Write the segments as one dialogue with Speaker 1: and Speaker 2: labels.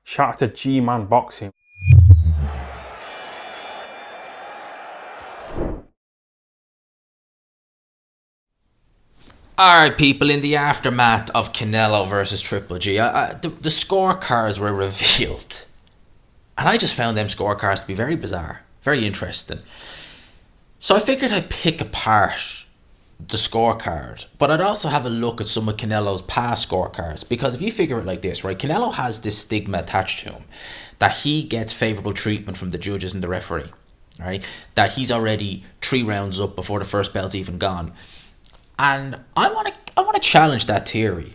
Speaker 1: Shout out to G-Man Boxing.
Speaker 2: Alright, people, in the aftermath of Canelo versus Triple G, the scorecards were revealed. And I just found them scorecards to be very bizarre, very interesting. So I figured I'd pick apart the scorecard, but I'd also have a look at some of Canelo's past scorecards. Because if you figure it like this, right, Canelo has this stigma attached to him that he gets favourable treatment from the judges and the referee, right? That he's already 3 rounds up before the first bell's even gone. And I want to challenge that theory.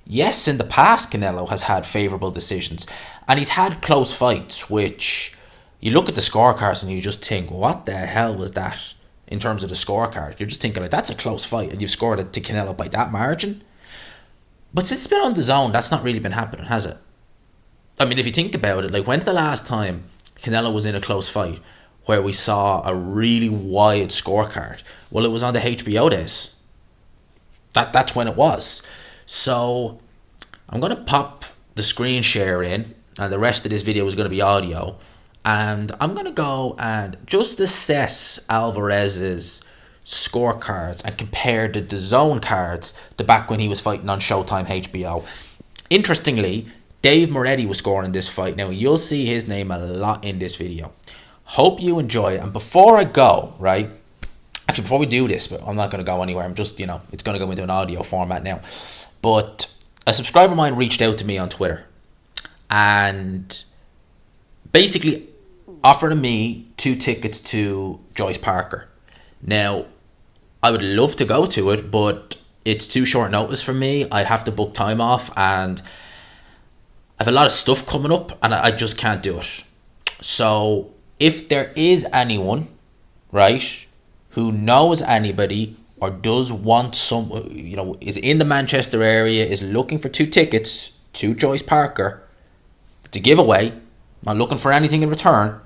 Speaker 2: Yes, in the past, Canelo has had favourable decisions, and he's had close fights, which you look at the scorecards and you just think, what the hell was that in terms of the scorecard? You're just thinking, like, that's a close fight, and you've scored it to Canelo by that margin. But since it's been on DAZN, that's not really been happening, has it? I mean, if you think about it, like, when's the last time Canelo was in a close fight where we saw a really wide scorecard? Well, it was on the HBO days. That's when it was. So I'm going to pop the screen share in, and the rest of this video is going to be audio. And I'm going to go and just assess Alvarez's scorecards and compare the zone cards to back when he was fighting on Showtime HBO. Interestingly, Dave Moretti was scoring in this fight. Now, you'll see his name a lot in this video. Hope you enjoy it. And before I go, right, actually, before we do this, but I'm not going to go anywhere. I'm just, it's going to go into an audio format now. But a subscriber of mine reached out to me on Twitter and basically offered me 2 tickets to Joyce Parker. Now, I would love to go to it, but it's too short notice for me. I'd have to book time off, and I have a lot of stuff coming up, and I just can't do it. So, if there is anyone, right, who knows anybody or does want some, is in the Manchester area, is looking for 2 tickets to Joyce Parker to give away, not looking for anything in return,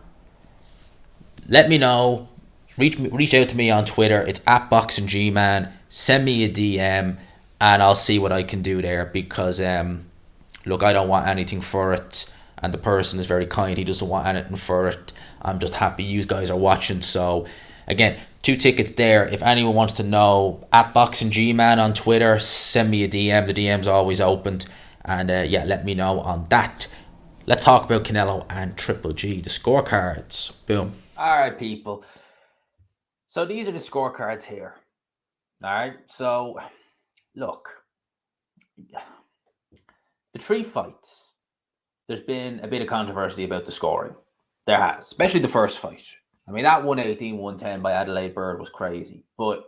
Speaker 2: let me know. Reach out to me on Twitter. It's at BoxingGman. Send me a DM, and I'll see what I can do there. Because look, I don't want anything for it, and the person is very kind. He doesn't want anything for it. I'm just happy you guys are watching. So again, 2 tickets there. If anyone wants to know, at BoxingGman on Twitter, send me a DM. The DM's always opened, and let me know on that. Let's talk about Canelo and Triple G, the scorecards. Boom. All right, people. So these are the scorecards here. All right. So, look, the 3 fights, there's been a bit of controversy about the scoring. There has, especially the first fight. I mean, that 118-110 by Adelaide Bird was crazy. But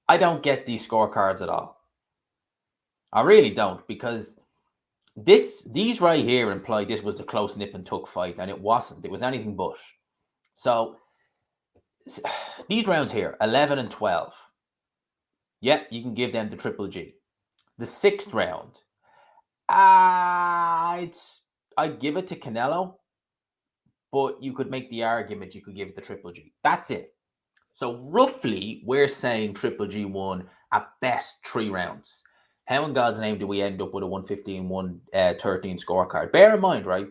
Speaker 2: I don't get these scorecards at all. I really don't, because these right here imply this was a close nip and tuck fight, and it wasn't. It was anything but. So these rounds here, 11 and 12. Yep, you can give them to Triple G. The 6th round, I'd give it to Canelo, but you could make the argument you could give it to Triple G. That's it. So roughly, we're saying Triple G won at best 3 rounds. How in God's name do we end up with a 115-113 scorecard? Bear in mind, right,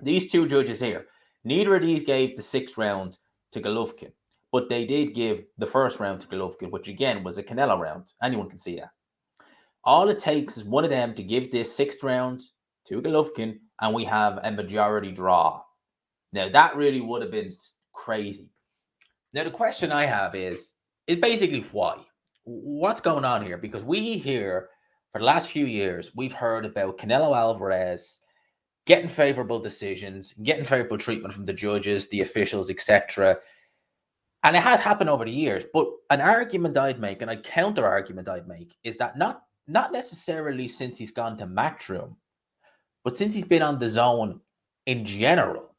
Speaker 2: these 2 judges here, neither of these gave the 6th round to Golovkin, but they did give the 1st round to Golovkin, which again was a Canelo round. Anyone can see that. All it takes is one of them to give this 6th round to Golovkin, and we have a majority draw. Now, that really would have been crazy. Now, the question I have is basically why? What's going on here? Because we hear, for the last few years, we've heard about Canelo Alvarez getting favourable decisions, getting favourable treatment from the judges, the officials, etc. And it has happened over the years. But an argument I'd make, and a counter argument I'd make, is that not necessarily since he's gone to Matchroom, but since he's been on DAZN in general,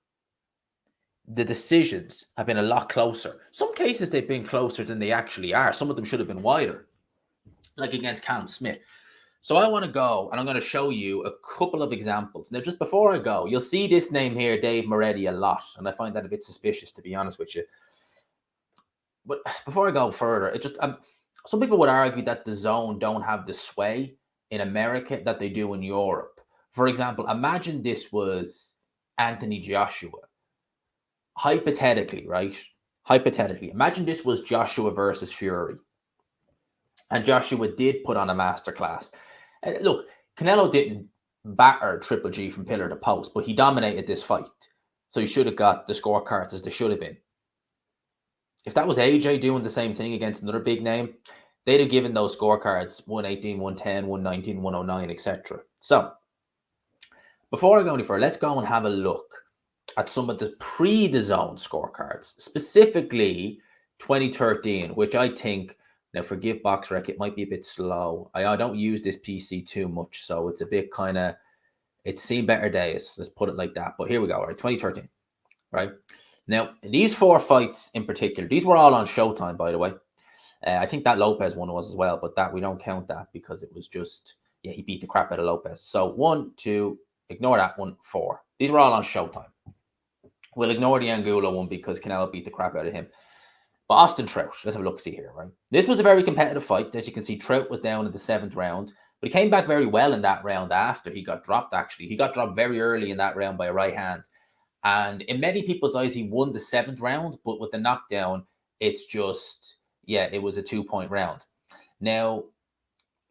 Speaker 2: the decisions have been a lot closer. Some cases they've been closer than they actually are. Some of them should have been wider, like against Callum Smith. So I want to go, and I'm going to show you a couple of examples. Now, just before I go, you'll see this name here, Dave Moretti, a lot, and I find that a bit suspicious, to be honest with you. But before I go further, it just some people would argue that DAZN don't have the sway in America that they do in Europe For example, imagine this was Anthony Joshua. Hypothetically, right? Hypothetically, imagine this was Joshua versus Fury. And Joshua did put on a masterclass. Look, Canelo didn't batter Triple G from pillar to post, but he dominated this fight. So he should have got the scorecards as they should have been. If that was AJ doing the same thing against another big name, they'd have given those scorecards 118, 110, 119, 109, etc. So, before I go any further, let's go and have a look at some of the pre-DAZN scorecards, specifically 2013, which I think, now forgive BoxRec, it might be a bit slow. I don't use this PC too much, so it's a bit kind of, it's seen better days, let's put it like that. But here we go, right, 2013, right? Now, these 4 fights in particular, these were all on Showtime, by the way. I think that Lopez one was as well, but that we don't count that because it was just, yeah, he beat the crap out of Lopez. So 1, 2, ignore that one, 4. These were all on Showtime. We'll ignore the Angulo one because Canelo beat the crap out of him. But Austin Trout, let's have a look-see here, right? This was a very competitive fight. As you can see, Trout was down in the 7th round, but he came back very well in that round after he got dropped, actually. He got dropped very early in that round by a right hand. And in many people's eyes, he won the 7th round, but with the knockdown, it's just, yeah, it was a 2-point round. Now,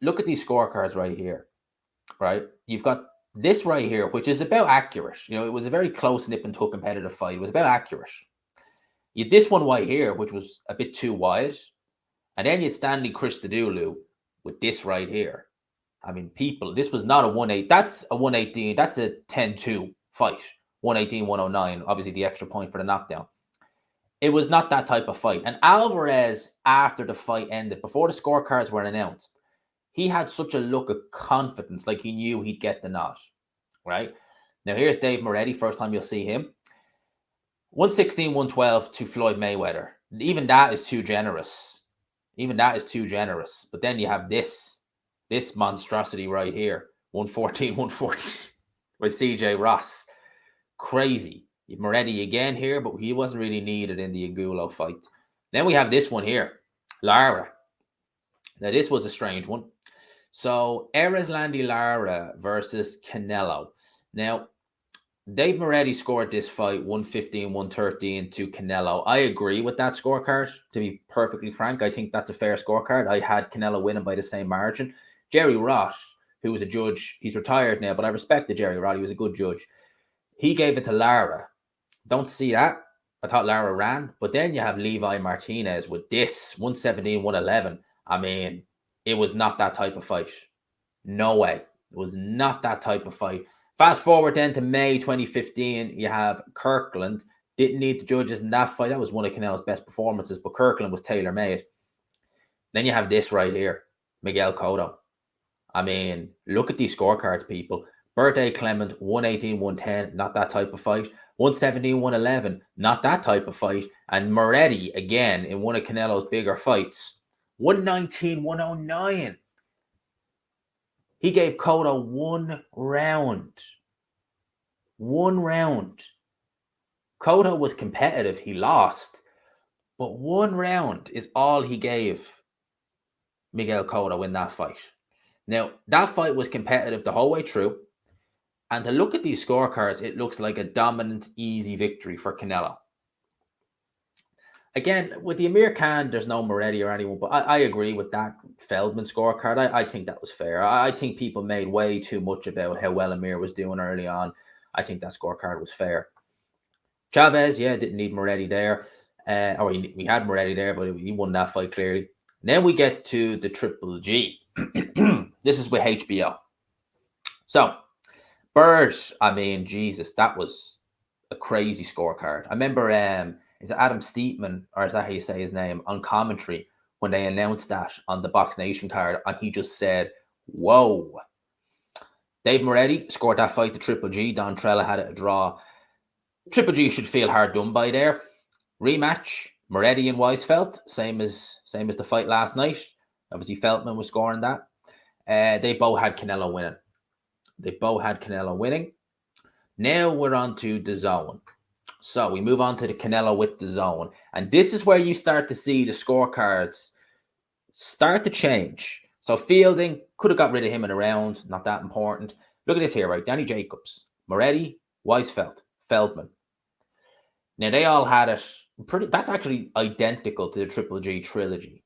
Speaker 2: look at these scorecards right here, right? You've got this right here, which is about accurate. You know, it was a very close nip and tuck competitive fight. It was about accurate. You had this one right here, which was a bit too wide. And then you had Stanley Christodoulou with this right here. I mean, people, this was not a 1-8. That's a 118. That's a 10-2 fight. 118, 109. Obviously, the extra point for the knockdown. It was not that type of fight. And Alvarez, after the fight ended, before the scorecards were announced, he had such a look of confidence, like he knew he'd get the nod, right? Now, here's Dave Moretti. First time you'll see him. 116, 112 to Floyd Mayweather. Even that is too generous. Even that is too generous. But then you have this monstrosity right here. 114, 114 with CJ Ross. Crazy. You have Moretti again here, but he wasn't really needed in the Angulo fight. Then we have this one here. Lara. Now, this was a strange one. So, Erislandy Lara versus Canelo. Now, Dave Moretti scored this fight 115, 113 to Canelo. I agree with that scorecard, to be perfectly frank. I think that's a fair scorecard. I had Canelo winning by the same margin. Jerry Rott, who was a judge, he's retired now, but I respected Jerry Rott. He was a good judge. He gave it to Lara. Don't see that. I thought Lara ran. But then you have Levi Martinez with this 117, 111. I mean, it was not that type of fight. No way. It was not that type of fight. Fast forward then to May 2015, you have Kirkland. Didn't need the judges in that fight. That was one of Canelo's best performances, but Kirkland was tailor-made. Then you have this right here, Miguel Cotto. I mean, look at these scorecards, people. Birthday Clement, 118, 110, not that type of fight. 117, 111, not that type of fight. And Moretti, again, in one of Canelo's bigger fights, 119, 109. He gave Cotto 1 round. 1 round. Cotto was competitive. He lost. But 1 round is all he gave Miguel Cotto in that fight. Now, that fight was competitive the whole way through. And to look at these scorecards, it looks like a dominant, easy victory for Canelo. Again, with the Amir Khan, there's no Moretti or anyone, but I agree with that Feldman scorecard. I think that was fair. I think people made way too much about how well Amir was doing early on. I think that scorecard was fair. Chavez, yeah, didn't need Moretti there. We had Moretti there, but he won that fight clearly. Then we get to the Triple G. This is with HBO. So, Bird, I mean, Jesus, that was a crazy scorecard. I remember, is it Adam Steepman, or is that how you say his name, on commentary when they announced that on the Box Nation card, and he just said, whoa. Dave Moretti scored that fight to Triple G. Don Trella had it a draw. Triple G should feel hard done by there. Rematch, Moretti and Weisfeld, same as the fight last night. Obviously, Feldman was scoring that. They both had Canelo winning. Now we're on to DAZN. So we move on to the Canelo with DAZN. And this is where you start to see the scorecards start to change. So Fielding, could have got rid of him in a round, not that important.
Speaker 3: Look at this here, right? Danny Jacobs, Moretti, Weisfeld, Feldman. Now, they all had it pretty. That's actually identical to the Triple G trilogy.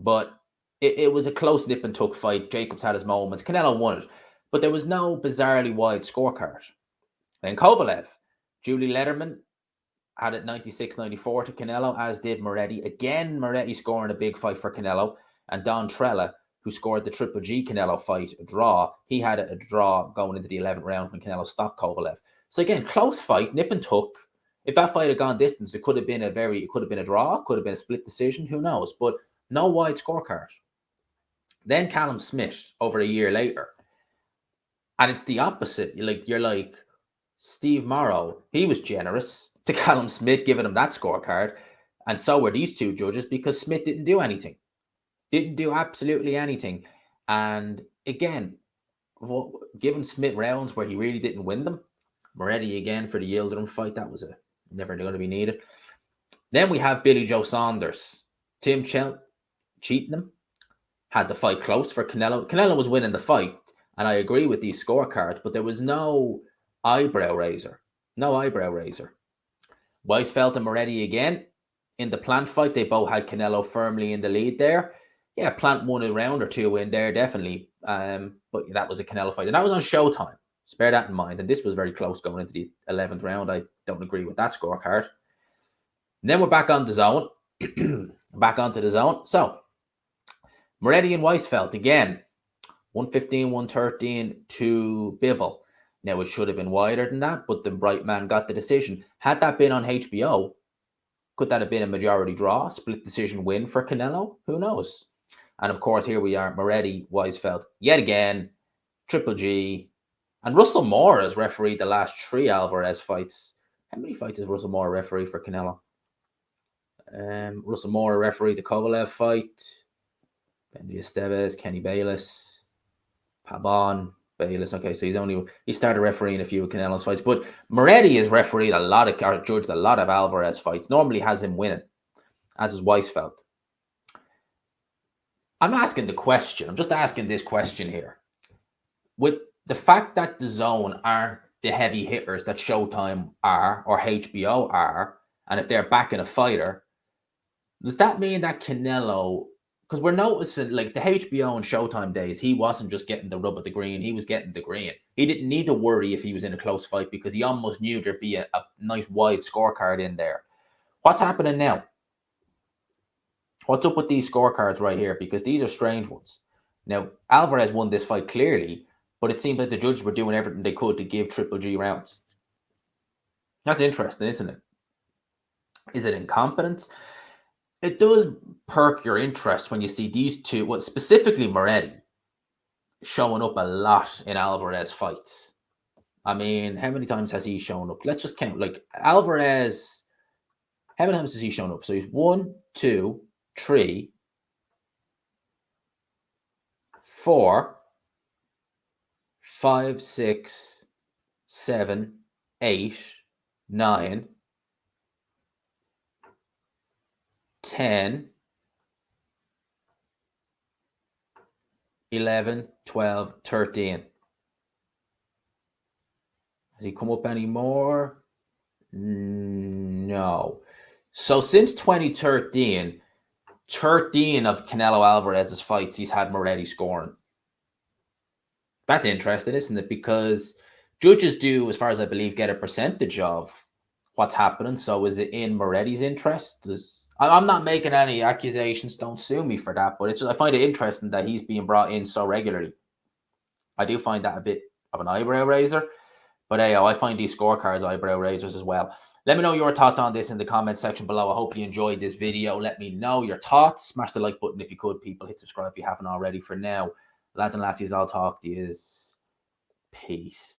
Speaker 3: But it was a close nip and tuck fight. Jacobs had his moments. Canelo won it. But there was no bizarrely wide scorecard. Then Kovalev, Julie Lederman had it 96-94 to Canelo, as did Moretti. Again, Moretti scoring a big fight for Canelo. And Don Trella, who scored the Triple G Canelo fight, a draw. He had a draw going into the 11th round when Canelo stopped Kovalev. So again, close fight, nip and tuck. If that fight had gone distance, it could have been a draw, could have been a split decision, who knows? But no wide scorecard. Then Callum Smith over a year later. And it's the opposite. You're like Steve Morrow, he was generous to Callum Smith, giving him that scorecard. And so were these two judges, because Smith didn't do anything. Didn't do absolutely anything. And again, giving Smith rounds where he really didn't win them. Moretti again for the Yildirim fight. That was never going to be needed. Then we have Billy Joe Saunders. Tim cheating him. Had the fight close for Canelo. Canelo was winning the fight. And I agree with these scorecards, but there was no eyebrow raiser. No eyebrow raiser. Weisfeld and Moretti again. In the Plant fight, they both had Canelo firmly in the lead there. Yeah, Plant won a round or two in there, definitely. But that was a Canelo fight. And that was on Showtime. So bear that in mind. And this was very close going into the 11th round. I don't agree with that scorecard. And then we're back on the zone. Back onto the zone. So, Moretti and Weisfeld again. 115, 113 to Bivol. Now, it should have been wider than that, but the bright man got the decision. Had that been on HBO, could that have been a majority draw, split decision win for Canelo? Who knows? And of course, here we are, Moretti, Weisfeld, yet again, Triple G. And Russell Moore has refereed the last 3 Alvarez fights. How many fights has Russell Moore refereed for Canelo? Russell Moore refereed the Kovalev fight. Benji Estevez, Kenny Bayless, Pabon, Bayless. Okay, so he started refereeing a few of Canelo's fights, but Moretti has refereed judged a lot of Alvarez fights. Normally has him winning, as is Weisfeld. I'm asking the question. I'm just asking this question here. With the fact that DAZN aren't the heavy hitters that Showtime are or HBO are, and if they're backing a fighter, does that mean that Canelo? Because we're noticing, like, the HBO and Showtime days, he wasn't just getting the rub of the green. He was getting the green. He didn't need to worry if he was in a close fight because he almost knew there'd be a nice wide scorecard in there. What's happening now? What's up with these scorecards right here? Because these are strange ones. Now, Alvarez won this fight clearly, but it seemed like the judges were doing everything they could to give Triple G rounds. That's interesting, isn't it? Is it incompetence? It does perk your interest when you see these two, specifically Moretti, showing up a lot in Alvarez fights. I mean, how many times has he shown up? Let's just count. Like, Alvarez, how many times has he shown up? So he's 1, 2, 3, 4, 5, 6, 7, 8, 9, 10, 11, 12, 13. Has he come up any more? No. So since 2013, 13 of Canelo Alvarez's fights, he's had Moretti scoring. That's interesting, isn't it? Because judges do, as far as I believe, get a percentage of what's happening. So is it in Moretti's interest? I'm not making any accusations. Don't sue me for that. But I find it interesting that he's being brought in so regularly. I do find that a bit of an eyebrow raiser. But hey, I find these scorecards eyebrow raisers as well. Let me know your thoughts on this in the comment section below. I hope you enjoyed this video. Let me know your thoughts. Smash the like button if you could, people. Hit subscribe if you haven't already. For now, lads and lassies, I'll talk to you. Peace.